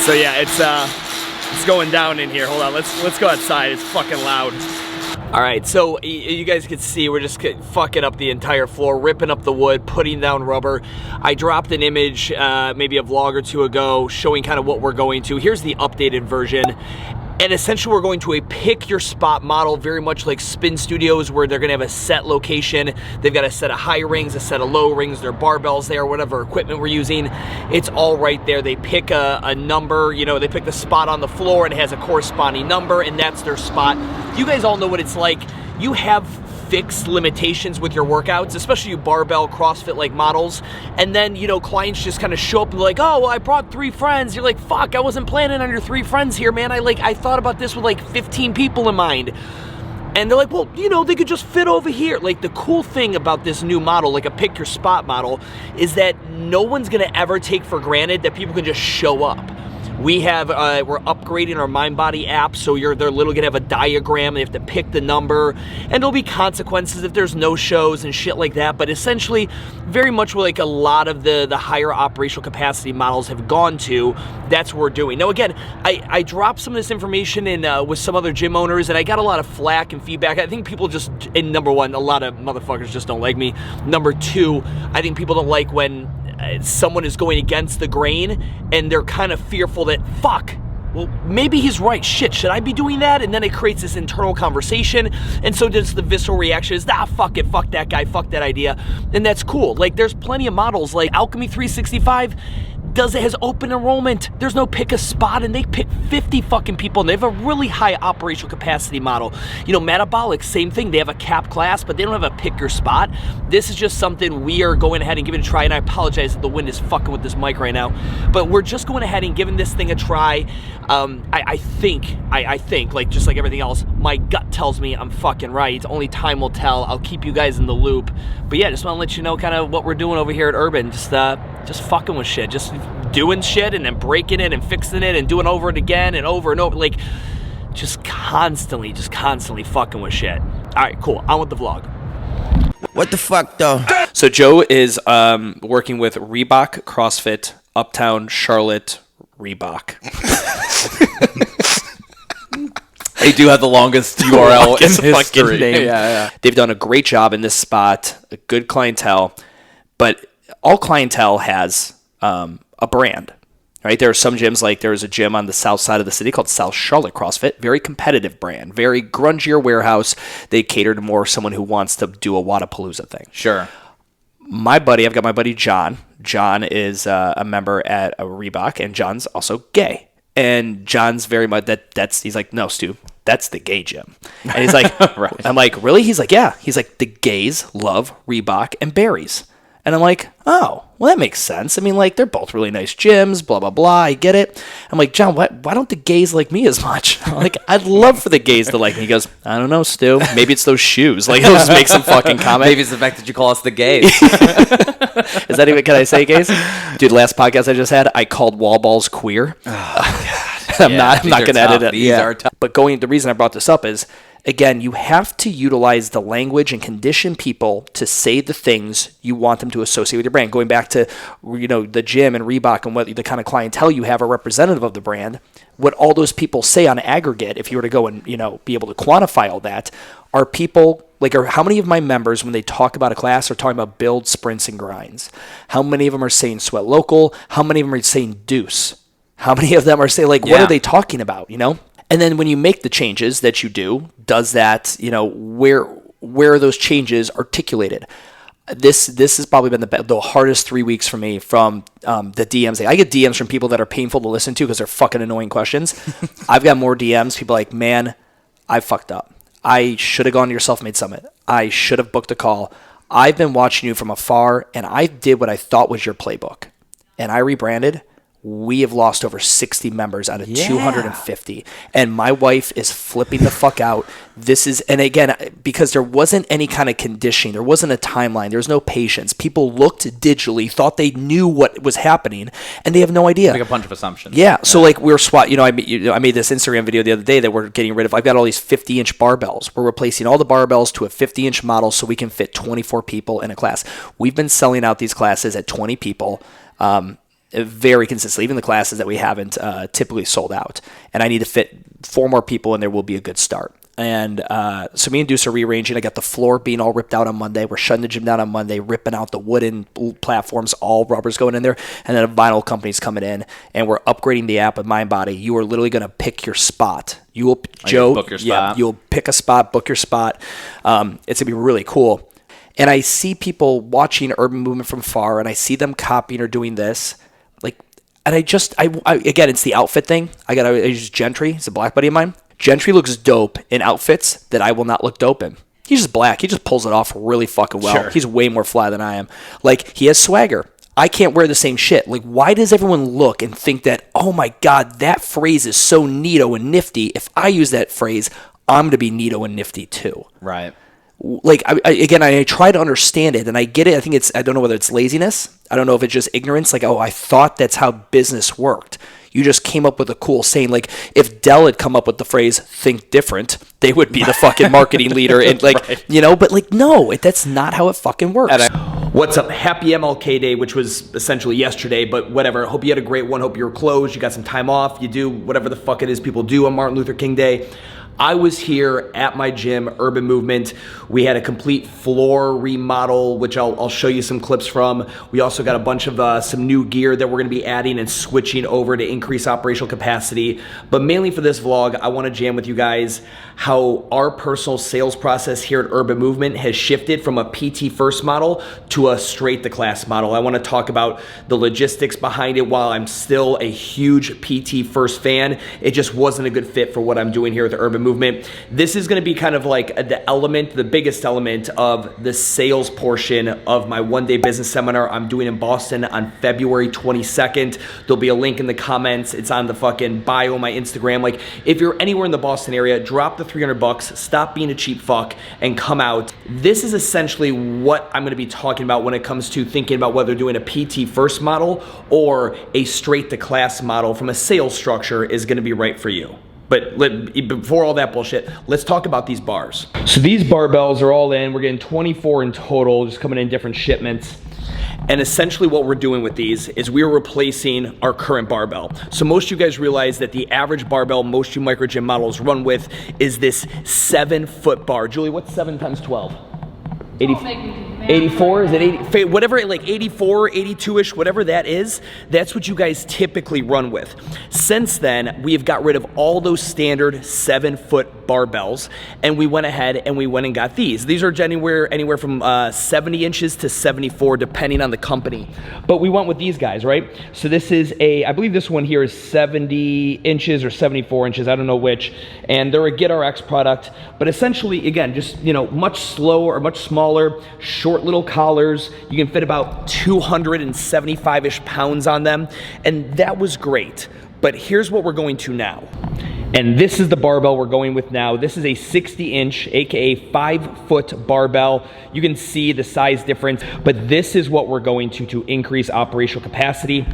So yeah, it's going down in here. Hold on, let's go outside. It's fucking loud. All right, so you guys can see we're just fucking up the entire floor, ripping up the wood, putting down rubber. I dropped an image maybe a vlog or two ago showing kind of what we're going to. Here's the updated version. And essentially we're going to a pick your spot model, very much like spin studios where they're gonna have a set location. They've got a set of high rings, a set of low rings, their barbells there, whatever equipment we're using. It's all right there. They pick a number, you know, they pick the spot on the floor and it has a corresponding number and that's their spot. You guys all know what it's like. You have fixed limitations with your workouts, especially you barbell CrossFit like models, and then, you know, clients just kind of show up and be like, oh, well, I brought 3 friends. You're like, fuck, I wasn't planning on your 3 friends here, man. I thought about this with like 15 people in mind. And they're like, well, you know, they could just fit over here. Like, the cool thing about this new model, like a pick your spot model, is that no one's gonna ever take for granted that people can just show up. We have, we're upgrading our MindBody app, so they're literally gonna have a diagram. They have to pick the number, and there'll be consequences if there's no shows and shit like that. But essentially, very much like a lot of the higher operational capacity models have gone to, that's what we're doing. Now again, I dropped some of this information in with some other gym owners, and I got a lot of flack and feedback. I think people just, and number one, a lot of motherfuckers just don't like me. Number two, I think people don't like when someone is going against the grain and they're kind of fearful that, fuck, well, maybe he's right. Shit, should I be doing that? And then it creates this internal conversation. And so just the visceral reaction is, fuck it, fuck that guy, fuck that idea. And that's cool. Like, there's plenty of models. Like Alchemy 365 has open enrollment. There's no pick a spot, and they pick 50 fucking people, and they have a really high operational capacity model. You know, Metabolic, same thing. They have a cap class, but they don't have a pick your spot. This is just something we are going ahead and giving it a try, and I apologize that the wind is fucking with this mic right now, but we're just going ahead and giving this thing a try. I think, like just like everything else, my gut tells me I'm fucking right. Only time will tell. I'll keep you guys in the loop. But yeah, just want to let you know kind of what we're doing over here at Urban. Just fucking with shit. Just doing shit and then breaking it and fixing it and doing over it again and over. Like, just constantly fucking with shit. All right, cool. On with the vlog. What the fuck, though? So Joe is working with Reebok, CrossFit, Uptown, Charlotte, Reebok. They do have the longest URL in history. Name. Yeah. They've done a great job in this spot, a good clientele, but all clientele has a brand, right? There are some gyms, like there's a gym on the south side of the city called South Charlotte CrossFit, very competitive brand, very grungier warehouse. They cater to more someone who wants to do a Wadapalooza thing. Sure. I've got my buddy John. John is a member at a Reebok, and John's also gay. And John's very much he's like, no, Stu, that's the gay gym. And he's like, right. I'm like, really? He's like, yeah. He's like, the gays love Reebok and berries. And I'm like, oh, well, that makes sense. I mean, like, they're both really nice gyms, blah, blah, blah. I get it. I'm like, John, why don't the gays like me as much? I'm like, I'd love for the gays to like me. He goes, I don't know, Stu. Maybe it's those shoes. Like, he'll just make some fucking comment. Maybe it's the fact that you call us the gays. Is that even, can I say gays? Dude, last podcast I just had, I called wall balls queer. Oh, God. I'm not going to edit it. These are tough. But the reason I brought this up is, again, you have to utilize the language and condition people to say the things you want them to associate with your brand. Going back to, you know, the gym and Reebok and what the kind of clientele you have are representative of the brand. What all those people say on aggregate, if you were to go and, you know, be able to quantify all that, are people like, how many of my members, when they talk about a class, are talking about build, sprints, and grinds? How many of them are saying sweat local? How many of them are saying deuce? How many of them are saying, like, what are they talking about, you know? And then when you make the changes that you do, does that, you know, where are those changes articulated? This has probably been the hardest 3 weeks for me from the DMs. I get DMs from people that are painful to listen to because they're fucking annoying questions. I've got more DMs, people like, man, I fucked up. I should have gone to your Self-Made Summit. I should have booked a call. I've been watching you from afar, and I did what I thought was your playbook. And I rebranded. We have lost over 60 members out of 250. And my wife is flipping the fuck out. And again, because there wasn't any kind of conditioning, there wasn't a timeline, there was no patience. People looked digitally, thought they knew what was happening, and they have no idea. Like a bunch of assumptions. Yeah. So like we're I made this Instagram video the other day that we're getting rid of. I've got all these 50-inch barbells. We're replacing all the barbells to a 50-inch model so we can fit 24 people in a class. We've been selling out these classes at 20 people. very consistently. Even the classes that we haven't typically sold out. And I need to fit 4 more people, and there will be a good start. And so me and Deuce are rearranging. I got the floor being all ripped out on Monday. We're shutting the gym down on Monday, ripping out the wooden platforms, all rubbers going in there. And then a vinyl company's coming in, and we're upgrading the app with MindBody. You are literally going to pick your spot. You will, Joe, book your spot. Yeah, you'll pick a spot, book your spot. It's going to be really cool. And I see people watching Urban Movement from far, and I see them copying or doing this. And I again, it's the outfit thing. I use Gentry. He's a black buddy of mine. Gentry looks dope in outfits that I will not look dope in. He's just black. He just pulls it off really fucking well. Sure. He's way more fly than I am. He has swagger. I can't wear the same shit. Why does everyone look and think that, oh my God, that phrase is so neato and nifty? If I use that phrase, I'm going to be neato and nifty too. Right. I try to understand it, and I get it. I don't know whether it's laziness. I don't know if it's just ignorance. I thought that's how business worked. You just came up with a cool saying. If Dell had come up with the phrase "think different," they would be the fucking marketing leader. And Right. No, that's not how it fucking works. What's up? Happy MLK Day, which was essentially yesterday, but whatever. Hope you had a great one. Hope you were closed. You got some time off. You do whatever the fuck it is people do on Martin Luther King Day. I was here at my gym, Urban Movement. We had a complete floor remodel, which I'll show you some clips from. We also got a bunch of some new gear that we're gonna be adding and switching over to increase operational capacity. But mainly for this vlog, I wanna jam with you guys how our personal sales process here at Urban Movement has shifted from a PT first model to a straight to class model. I wanna talk about the logistics behind it. While I'm still a huge PT first fan, it just wasn't a good fit for what I'm doing here with the Urban Movement. This is going to be kind of the biggest element of the sales portion of my one-day business seminar I'm doing in Boston on February 22nd. There'll be a link in the comments. It's on the fucking bio on my Instagram. If you're anywhere in the Boston area, drop the $300, stop being a cheap fuck, and come out. This is essentially what I'm going to be talking about when it comes to thinking about whether doing a PT first model or a straight to class model from a sales structure is going to be right for you. But before all that bullshit, let's talk about these bars. So these barbells are all in. We're getting 24 in total, just coming in different shipments. And essentially what we're doing with these is we're replacing our current barbell. So most of you guys realize that the average barbell most of you microgym models run with is this 7-foot bar. Julie, what's 7 times 12? 84, is it 80? Whatever, 84, 82-ish, whatever that is, that's what you guys typically run with. Since then, we have got rid of all those standard 7-foot barbells, and we went ahead and we went and got these. These are anywhere from 70 inches to 74, depending on the company. But we went with these guys, right? So this is I believe this one here is 70 inches or 74 inches, I don't know which, and they're a GetRx product, but essentially, again, just, much slower or much smaller, short little collars. You can fit about 275-ish pounds on them, and that was great. But here's what we're going to now. And this is the barbell we're going with now. This is a 60-inch, aka 5-foot barbell. You can see the size difference, but this is what we're going to increase operational capacity.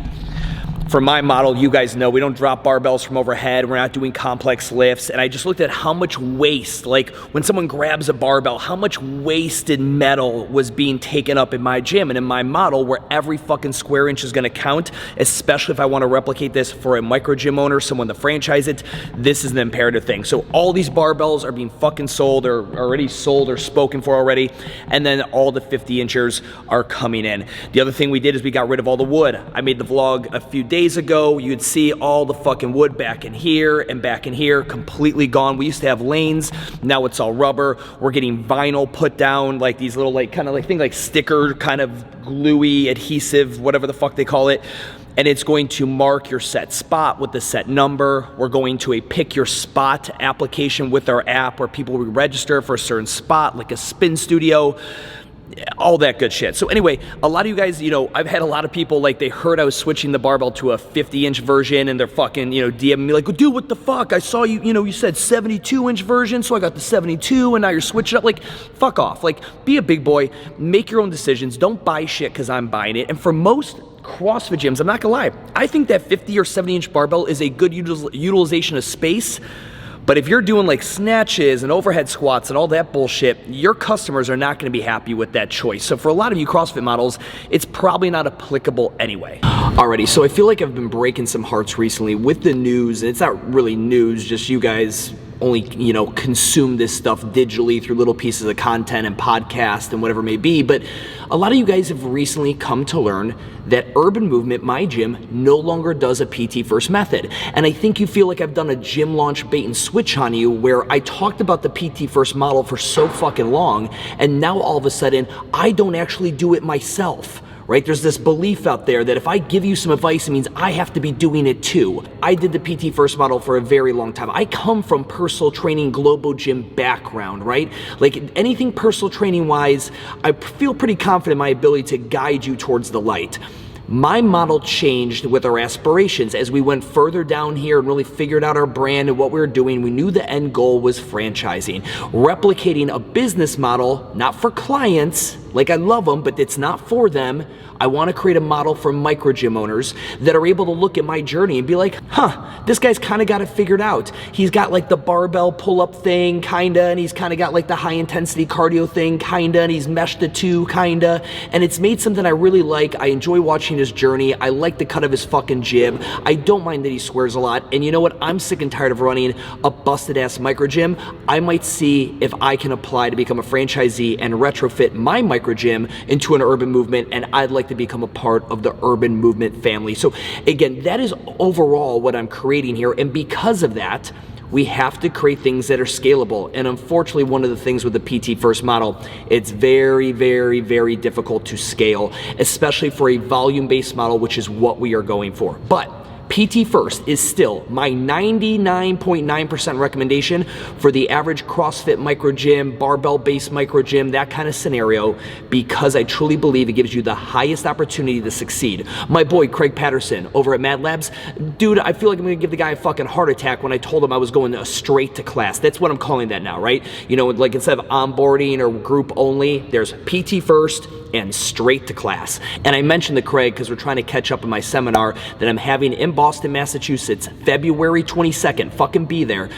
For my model, you guys know we don't drop barbells from overhead. We're not doing complex lifts. And I just looked at how much waste, when someone grabs a barbell, how much wasted metal was being taken up in my gym and in my model, where every fucking square inch is gonna count, especially if I wanna replicate this for a microgym owner, someone to franchise it. This is an imperative thing. So all these barbells are being fucking sold, or already sold or spoken for already. And then all the 50-inchers are coming in. The other thing we did is we got rid of all the wood. I made the vlog a few days ago. You'd see all the fucking wood back in here and back in here, completely gone. We used to have lanes, now it's all rubber. We're getting vinyl put down, these little sticker, kind of gluey, adhesive, whatever the fuck they call it. And it's going to mark your set spot with the set number. We're going to a pick your spot application with our app, where people will register for a certain spot, like a spin studio, all that good shit. So anyway, a lot of you guys, I've had a lot of people, they heard I was switching the barbell to a 50-inch version, and they're fucking, DMing me dude, what the fuck? I saw you, you said 72-inch version, so I got the 72, and now you're switching up. Fuck off. Be a big boy, make your own decisions. Don't buy shit because I'm buying it. And for most CrossFit gyms, I'm not gonna lie, I think that 50 or 70-inch barbell is a good utilization of space. But if you're doing like snatches and overhead squats and all that bullshit, your customers are not going to be happy with that choice. So for a lot of you CrossFit models, it's probably not applicable anyway. Alrighty, so I feel like I've been breaking some hearts recently with the news, and it's not really news, just you guys only, consume this stuff digitally through little pieces of content and podcast and whatever it may be. But a lot of you guys have recently come to learn that Urban Movement, my gym, no longer does a PT first method. And I think you feel like I've done a gym launch bait and switch on you, where I talked about the PT first model for so fucking long, and now all of a sudden I don't actually do it myself. Right? There's this belief out there that if I give you some advice, it means I have to be doing it too. I did the PT first model for a very long time. I come from personal training, global gym background, right? Like anything personal training wise, I feel pretty confident in my ability to guide you towards the light. My model changed with our aspirations as we went further down here and really figured out our brand and what we were doing. We knew the end goal was franchising, replicating a business model, not for clients, like I love them, but it's not for them. I want to create a model for microgym owners that are able to look at my journey and be like, this guy's kind of got it figured out. He's got like the barbell pull-up thing, kinda, and he's kind of got like the high-intensity cardio thing, kinda, and he's meshed the two, kinda, and it's made something I really like. I enjoy watching his journey. I like the cut of his fucking jib. I don't mind that he swears a lot, and you know what? I'm sick and tired of running a busted-ass microgym. I might see if I can apply to become a franchisee and retrofit my microgym into an Urban Movement, and I'd like to become a part of the Urban Movement family. So again, that is overall what I'm creating here, and because of that, we have to create things that are scalable. And unfortunately, one of the things with the PT first model, it's very, very, very difficult to scale, especially for a volume-based model, which is what we are going for. But PT First is still my 99.9% recommendation for the average CrossFit microgym, barbell-based microgym, that kind of scenario, because I truly believe it gives you the highest opportunity to succeed. My boy Craig Patterson over at Mad Labs, dude, I feel like I'm gonna give the guy a fucking heart attack when I told him I was going straight to class. That's what I'm calling that now, right? Like instead of onboarding or group only, there's PT First and straight to class. And I mentioned to Craig because we're trying to catch up in my seminar that I'm having in Boston, Massachusetts, February 22nd. Fucking be there.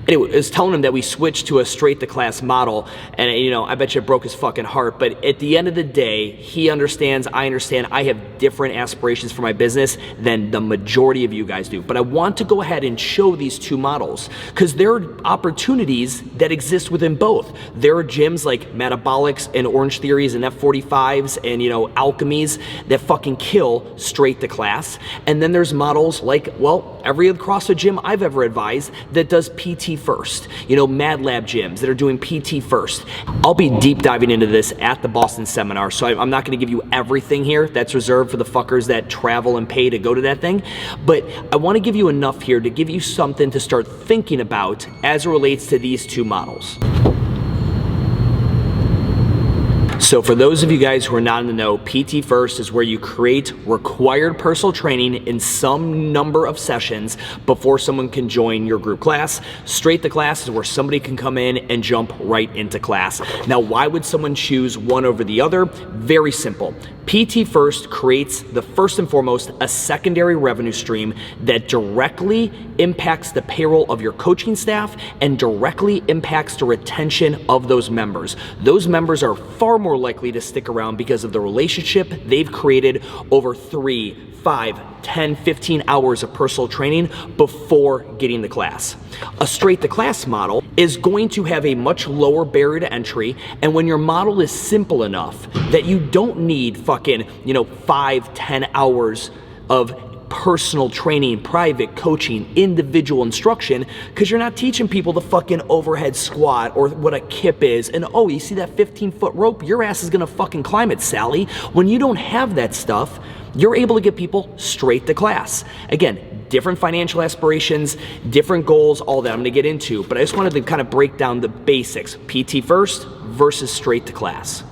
Anyway, I was telling him that we switched to a straight to class model, and I bet you it broke his fucking heart. But at the end of the day, he understands, I understand, I have different aspirations for my business than the majority of you guys do. But I want to go ahead and show these two models because there are opportunities that exist within both. There are gyms like Metabolics and Orange Theories and F45s and Alchemies that fucking kill straight to class. And then there's models like, every other CrossFit gym I've ever advised that does PT first. Mad Lab gyms that are doing PT first. I'll be deep diving into this at the Boston seminar, so I'm not going to give you everything here. That's reserved for the fuckers that travel and pay to go to that thing. But I want to give you enough here to give you something to start thinking about as it relates to these two models. So for those of you guys who are not in the know, PT First is where you create required personal training in some number of sessions before someone can join your group class. Straight to class is where somebody can come in and jump right into class. Now, why would someone choose one over the other? Very simple. PT First creates, the first and foremost, a secondary revenue stream that directly impacts the payroll of your coaching staff and directly impacts the retention of those members. Those members are far more likely to stick around because of the relationship they've created over 3, 5, 10, 15 hours of personal training before getting the class. A straight to class model is going to have a much lower barrier to entry, and when your model is simple enough that you don't need fucking 5, 10 hours of personal training, private coaching, individual instruction, because you're not teaching people the fucking overhead squat or what a kip is, and you see that 15-foot rope? Your ass is gonna fucking climb it, Sally. When you don't have that stuff, you're able to get people straight to class. Again, different financial aspirations, different goals, all that I'm gonna get into, but I just wanted to kind of break down the basics. PT First versus straight to class.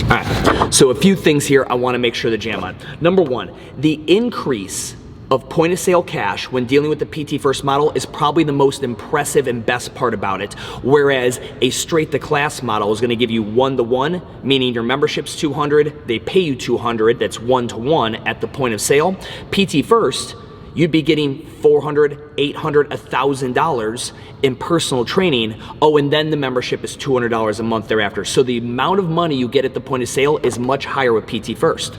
All right, so a few things here I wanna make sure to jam on. Number one, the increase of point of sale cash when dealing with the PT First model is probably the most impressive and best part about it. Whereas a straight to class model is going to give you 1-to-1, meaning your membership's $200, they pay you $200, that's 1-to-1 at the point of sale. PT First, you'd be getting $400, $800, $1,000 in personal training. Oh, and then the membership is $200 a month thereafter. So the amount of money you get at the point of sale is much higher with PT First.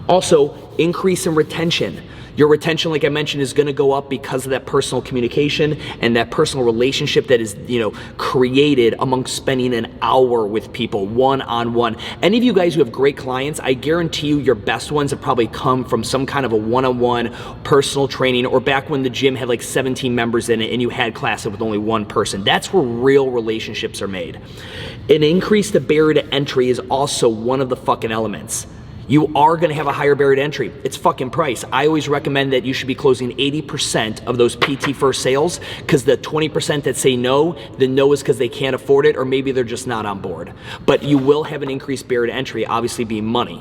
Also, increase in retention. Your retention, like I mentioned, is going to go up because of that personal communication and that personal relationship that is, created amongst spending an hour with people one-on-one. Any of you guys who have great clients, I guarantee you your best ones have probably come from some kind of a one-on-one personal training, or back when the gym had like 17 members in it and you had classes with only one person. That's where real relationships are made. An increase to barrier to entry is also one of the fucking elements. You are going to have a higher barrier to entry. It's fucking price. I always recommend that you should be closing 80% of those PT First sales, because the 20% that say no, the no is because they can't afford it, or maybe they're just not on board. But you will have an increased barrier to entry, obviously being money.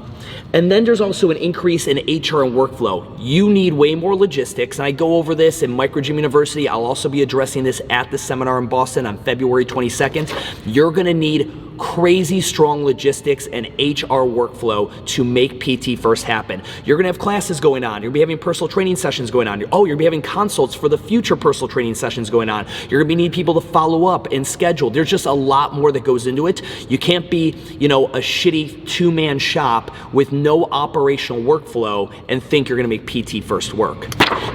And then there's also an increase in HR and workflow. You need way more logistics, and I go over this in Microgym University. I'll also be addressing this at the seminar in Boston on February 22nd. You're going to need crazy strong logistics and HR workflow to make PT First happen. You're going to have classes going on. You're going to be having personal training sessions going on. You're going to be having consults for the future personal training sessions going on. You're going to need people to follow up and schedule. There's just a lot more that goes into it. You can't be, a shitty two-man shop with no operational workflow and think you're going to make PT First work.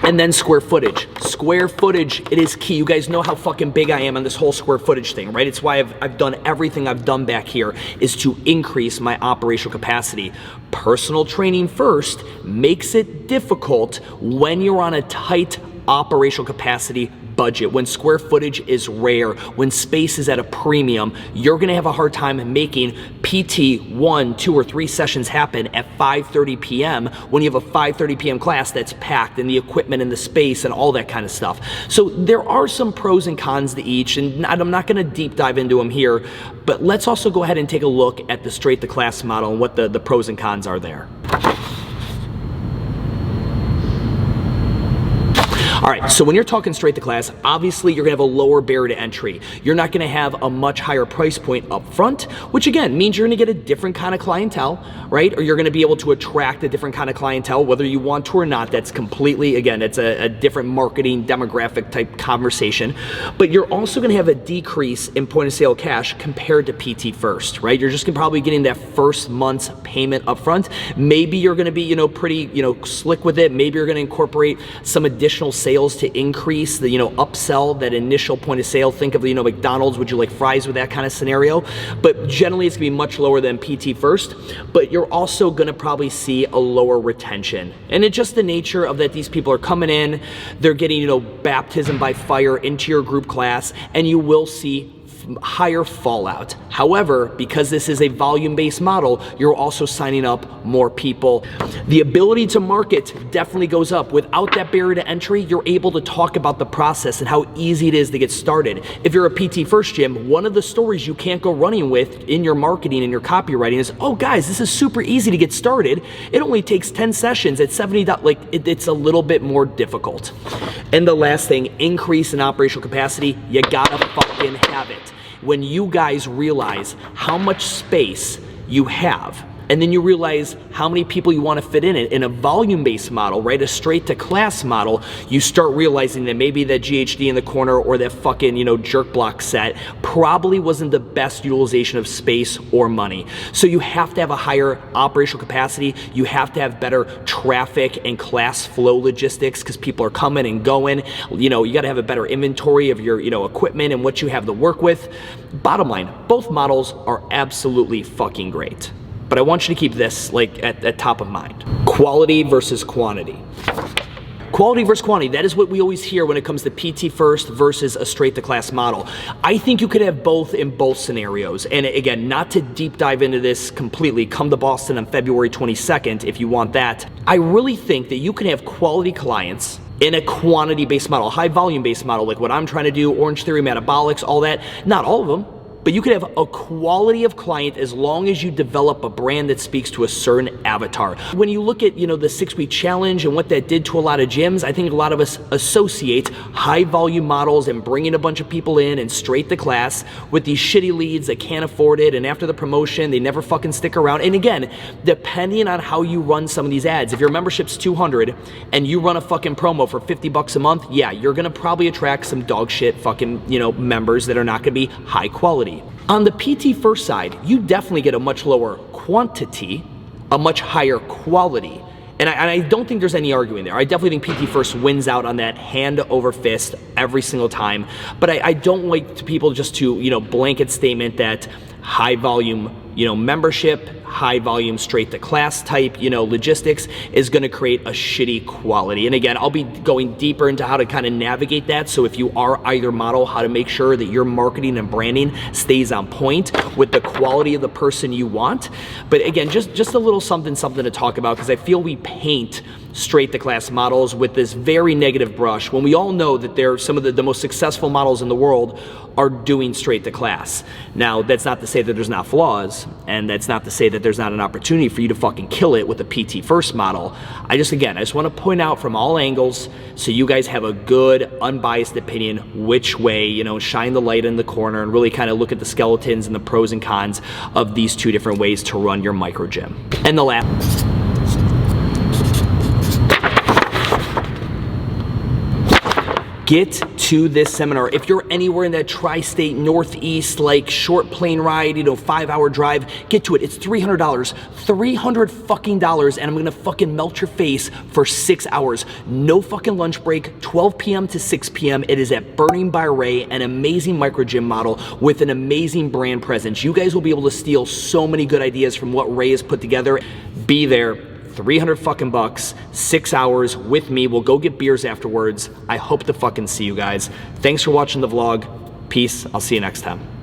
And then square footage. Square footage, it is key. You guys know how fucking big I am on this whole square footage thing, right? It's why I've done everything I've done back here is to increase my operational capacity. Personal training first makes it difficult when you're on a tight operational capacity budget, when square footage is rare, when space is at a premium. You're going to have a hard time making PT 1, 2, or 3 sessions happen at 5:30 p.m. when you have a 5:30 p.m. class that's packed, and the equipment and the space and all that kind of stuff. So there are some pros and cons to each, and I'm not going to deep dive into them here, but let's also go ahead and take a look at the straight to class model and what the pros and cons are there. All right, so when you're talking straight to class, obviously you're gonna have a lower barrier to entry. You're not gonna have a much higher price point up front, which again means you're gonna get a different kind of clientele, right? Or you're gonna be able to attract a different kind of clientele, whether you want to or not. That's completely, again, it's a different marketing demographic type conversation. But you're also gonna have a decrease in point of sale cash compared to PT First, right? You're just probably getting that first month's payment up front. Maybe you're gonna be, pretty, slick with it. Maybe you're gonna incorporate some additional sales to increase the, upsell that initial point of sale. Think of, McDonald's, would you like fries with that kind of scenario? But generally it's gonna be much lower than PT First, but you're also gonna probably see a lower retention. And it's just the nature of that these people are coming in, they're getting, baptism by fire into your group class, and you will see higher fallout. However, because this is a volume-based model, you're also signing up more people. The ability to market definitely goes up. Without that barrier to entry, you're able to talk about the process and how easy it is to get started. If you're a PT First gym, one of the stories you can't go running with in your marketing and your copywriting is, oh guys, this is super easy to get started. It only takes 10 sessions at $70. It's a little bit more difficult. And the last thing, increase in operational capacity. You gotta fucking have it. When you guys realize how much space you have, and then you realize how many people you want to fit in a volume-based model, right? A straight-to-class model, you start realizing that maybe that GHD in the corner or that fucking, jerk block set probably wasn't the best utilization of space or money. So you have to have a higher operational capacity. You have to have better traffic and class flow logistics because people are coming and going. You got to have a better inventory of your, equipment and what you have to work with. Bottom line, both models are absolutely fucking great. But I want you to keep this at top of mind. Quality versus quantity. Quality versus quantity, that is what we always hear when it comes to PT First versus a straight to class model. I think you could have both in both scenarios. And again, not to deep dive into this completely, come to Boston on February 22nd if you want that. I really think that you can have quality clients in a quantity-based model, high volume-based model, like what I'm trying to do, Orange Theory, Metabolics, all that. Not all of them. but you could have a quality of client as long as you develop a brand that speaks to a certain avatar. When you look at, you know, the 6-week challenge and what that did to a lot of gyms, I think a lot of us associate high volume models and bringing a bunch of people in and straight to class with these shitty leads that can't afford it, and after the promotion, they never fucking stick around. And again, depending on how you run some of these ads, if your membership's $200 and you run a fucking promo for $50 a month, yeah, you're gonna probably attract some dog shit fucking, you know, members that are not gonna be high quality. On the PT First side, you definitely get a much lower quantity, a much higher quality. And I don't think there's any arguing there. I definitely think PT First wins out on that hand over fist every single time. But I don't like people just to, you know, blanket statement that high volume, you know, membership, high volume straight to class type, you know, logistics is going to create a shitty quality. And again, I'll be going deeper into how to kind of navigate that. So if you are either model, how to make sure that your marketing and branding stays on point with the quality of the person you want. But again, just a little something to talk about, because I feel we paint straight to class models with this very negative brush when we all know that they're some of the most successful models in the world are doing straight to class. Now, that's not to say that there's not flaws, and that's not to say that there's not an opportunity for you to fucking kill it with a PT First model. I just want to point out from all angles so you guys have a good, unbiased opinion which way, you know, shine the light in the corner and really kind of look at the skeletons and the pros and cons of these two different ways to run your micro gym. And the last. Get to this seminar. If you're anywhere in that tri-state northeast, like short plane ride, you know, 5-hour drive, get to it. It's $300, $300 fucking dollars, and I'm gonna fucking melt your face for 6 hours. No fucking lunch break, 12 p.m. to 6 p.m. It is at Burning by Ray, an amazing micro gym model with an amazing brand presence. You guys will be able to steal so many good ideas from what Ray has put together. Be there. 300 fucking bucks, 6 hours with me. We'll go get beers afterwards. I hope to fucking see you guys. Thanks for watching the vlog. Peace. I'll see you next time.